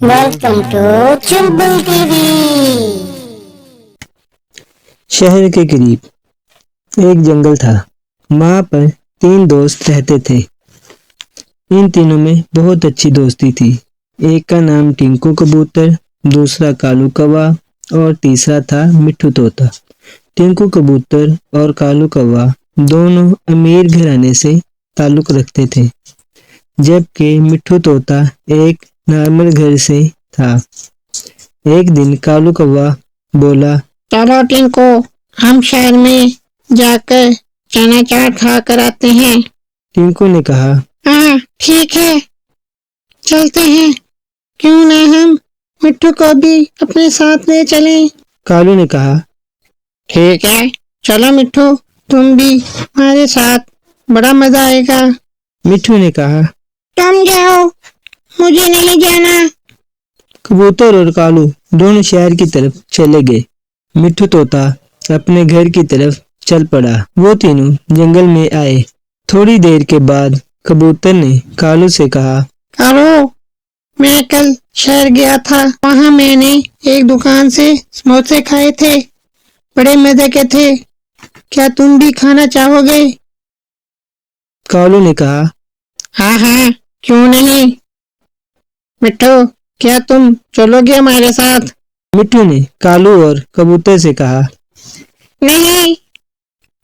Welcome to Chambal TV وی۔ شہر کے قریب ایک جنگل تھا۔ وہاں پر 3 دوست رہتے تھے۔ ان تینوں میں بہت اچھی دوستی تھی۔ ایک کا نام ٹنکو کبوتر، دوسرا کالو کوا اور تیسرا تھا مٹھو طوطا۔ ٹنکو کبوتر اور کالو کوا دونوں امیر گھرانے سے تعلق رکھتے تھے، جبکہ مٹھو طوطا ایک نارمل گھر سے تھا۔ ایک دن کالو کوا بولا، چلو ٹنکو، ہم شہر میں جا کر چنا چاٹ کھا کر آتے ہیں۔ ٹنکو نے کہا، ہاں ٹھیک ہے، چلتے ہیں۔ کیوں نہ ہم مٹھو کو بھی اپنے ساتھ لے چلیں؟ کالو نے کہا، ٹھیک ہے، چلو مٹھو، تم بھی ہمارے ساتھ، بڑا مزہ آئے گا۔ مٹھو نے کہا، تم جاؤ، مجھے نہیں جانا۔ کبوتر اور کالو دونوں شہر کی طرف چلے گئے۔ مٹھو طوطا اپنے گھر کی طرف چل پڑا۔ وہ تینوں جنگل میں آئے۔ تھوڑی دیر کے بعد کبوتر نے کالو سے کہا، کالو، میں کل شہر گیا تھا، وہاں میں نے ایک دکان سے سموسے کھائے تھے، بڑے مزے کے تھے، کیا تم بھی کھانا چاہو گے؟ کالو نے کہا، ہاں ہاں، کیوں نہیں۔ مٹھو، کیا تم چلو گے ہمارے ساتھ؟ مٹھو نے کالو اور کبوتر سے کہا، نہیں،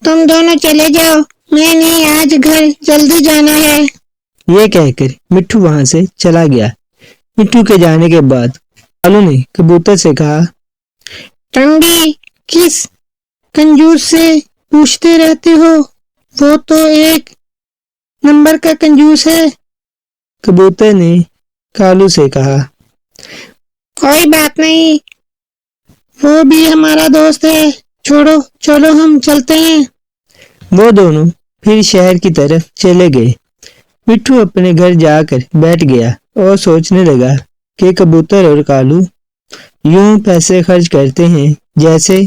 تم دونوں چلے جاؤ، میں نے آج گھر جلدی جانا ہے۔ یہ کہہ کر مٹھو وہاں سے چلا گیا۔ مٹھو کے جانے کے بعد کالو نے کبوتر سے کہا، تم بھی کس کنجوس سے پوچھتے رہتے ہو، وہ تو ایک نمبر کا کنجوس ہے۔ کبوتر نے کالو سے کہا، کوئی بات نہیں، وہ بھی ہمارا دوست ہے، چھوڑو، چلو ہم چلتے ہیں۔ وہ دونوں پھر شہر کی طرف چلے گئے۔ مٹھو اپنے گھر جا کر بیٹھ گیا اور سوچنے لگا کہ کبوتر اور کالو یوں پیسے خرچ کرتے ہیں جیسے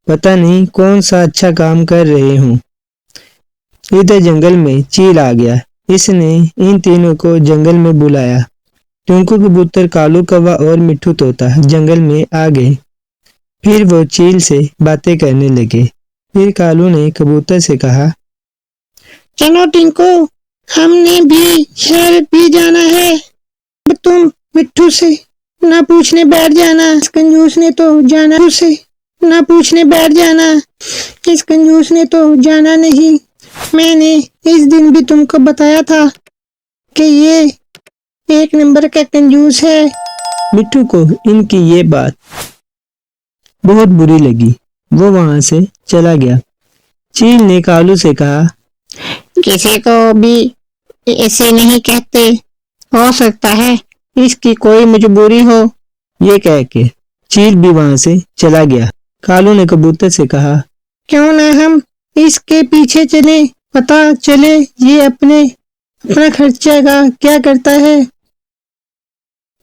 پتہ نہیں کون سا اچھا کام کر رہے ہوں۔ ادھر جنگل میں چیل آ گیا۔ اس نے ان تینوں کو جنگل میں بلایا۔ ٹنکو کبوتر، کالو کوا اور مٹھو طوطا جنگل میں آ گئے۔ پھر وہ چیل سے باتیں کرنے لگے۔ پھر کالو نے کبوتر سے کہا، چلو ٹنکو، ہم نے بھی شہر بھی جانا ہے، اب تم مٹھو سے نہ پوچھنے بیٹھ جانا، اس کنجوس نے تو جانا، اسے نہ پوچھنے بیٹھ جانا، اس کنجوس نے تو جانا نہیں۔ میں نے اس دن بھی تم کو بتایا تھا کہ یہ ایک نمبر کا کنجوس ہے۔ مٹھو کو ان کی یہ بات بہت بری لگی۔ وہ وہاں سے چلا گیا۔ چیل نے کالو سے کہا، کسی کو بھی ایسے نہیں کہتے، ہو سکتا ہے اس کی کوئی مجبوری ہو۔ یہ کہہ کے چیل بھی وہاں سے چلا گیا۔ کالو نے کبوتر سے کہا، کیوں نہ ہم اس کے پیچھے چلیں، پتہ چلے یہ اپنا خرچہ کا کیا کرتا ہے۔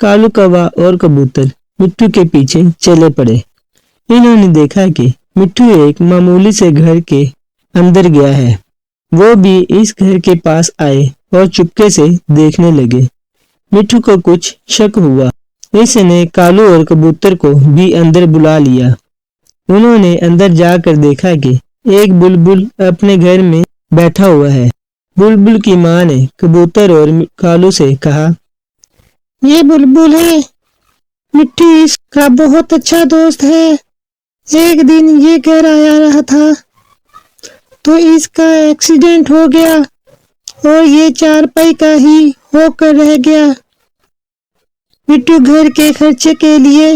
کالو کوا اور کبوتر مٹھو کے پیچھے چلے پڑے۔ انہوں نے دیکھا کہ مٹھو ایک معمولی سے گھر کے اندر گیا ہے۔ وہ بھی اس گھر کے پاس آئے اور چپکے سے دیکھنے لگے۔ مٹھو کو کچھ شک ہوا۔ اس نے کالو اور کبوتر کو بھی اندر بلا لیا۔ انہوں نے اندر جا کر دیکھا کہ ایک بلبل اپنے گھر میں بیٹھا ہوا ہے۔ بلبل کی ماں نے کبوتر اور کالو سے کہا، یہ بلبل ہے، مٹھو اس کا بہت اچھا دوست ہے۔ ایک دن یہ گھر آیا رہا تھا تو اس کا ایکسیڈنٹ ہو گیا اور یہ چارپائی کا ہی ہو کر رہ گیا۔ مٹھو گھر کے خرچے کے لیے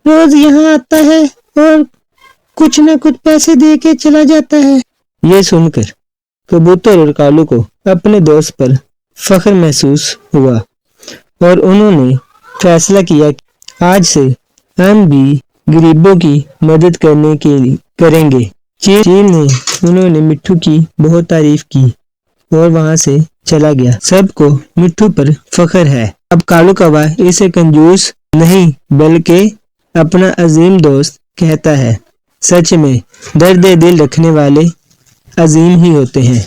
روز یہاں آتا ہے اور کچھ نہ کچھ پیسے دے کے چلا جاتا ہے۔ یہ سن کر کبوتر اور کالو کو اپنے دوست پر فخر محسوس ہوا اور انہوں نے فیصلہ کیا کہ آج سے ہم بھی غریبوں کی مدد کریں گے۔ چیل نے انہوں نے مٹھو کی بہت تعریف کی اور وہاں سے چلا گیا۔ سب کو مٹھو پر فخر ہے۔ اب کالو کوا اسے کنجوس نہیں بلکہ اپنا عظیم دوست کہتا ہے۔ سچ میں درد دل رکھنے والے عظیم ہی ہوتے ہیں۔